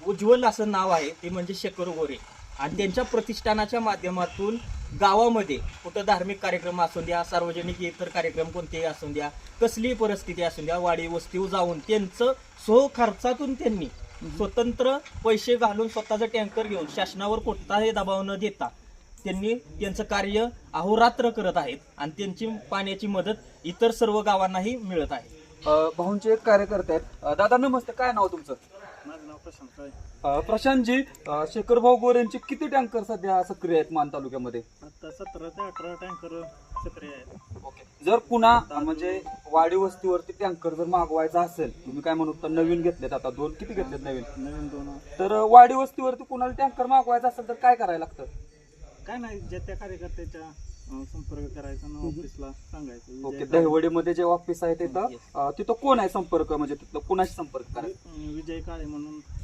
उज्ज्वल असं नाव आहे ते म्हणजे शेखर गोरे. आणि त्यांच्या प्रतिष्ठानाच्या माध्यमातून गावामध्ये कुठं धार्मिक कार्यक्रम असू द्या, सार्वजनिक इतर कार्यक्रम कोणतेही असू द्या, कसलीही परिस्थिती असू द्या, वाडी वस्तीवर जाऊन त्यांचं खर्चातून त्यांनी स्वतंत्र पैसे घालून स्वतःचा टँकर घेऊन शासनावर कोणताही दबाव न देता त्यांनी त्यांचं कार्य अहोरात्र करत आहेत आणि त्यांची पाण्याची मदत इतर सर्व गावांनाही मिळत आहे. भाऊंचे एक कार्यकर्ते आहेत. दादा नमस्ते, काय नाव तुमचं? माझं नाव प्रशांत आहे. प्रशांतजी, शेखरभाऊ गोरेंचे किती टँकर सध्या सक्रिय आहेत मान तालुक्यामध्ये? आता 17 ते 18 टँकर सक्रिय आहेत. ओके. जर पुन्हा म्हणजे वाडी वस्तीवरती टँकर जर मागवायचा असेल, तुम्ही काय म्हणत नवीन घेतलेत, आता 2 किती घेतलेत नवीन 2 तर वाडी वस्तीवरती कुणाला टँकर मागवायचा असेल तर काय करायला लागतं? काय नाही, ज्या त्या कार्यकर्त्याच्या संपर्क करायचा ना ऑफिसला सांगायचं. ओके. दहिवडीमध्ये जे ऑफिस आहे तिथं कोण आहे संपर्क, म्हणजे तिथलं कुणाशी संपर्क करायचा? विजय काळे म्हणून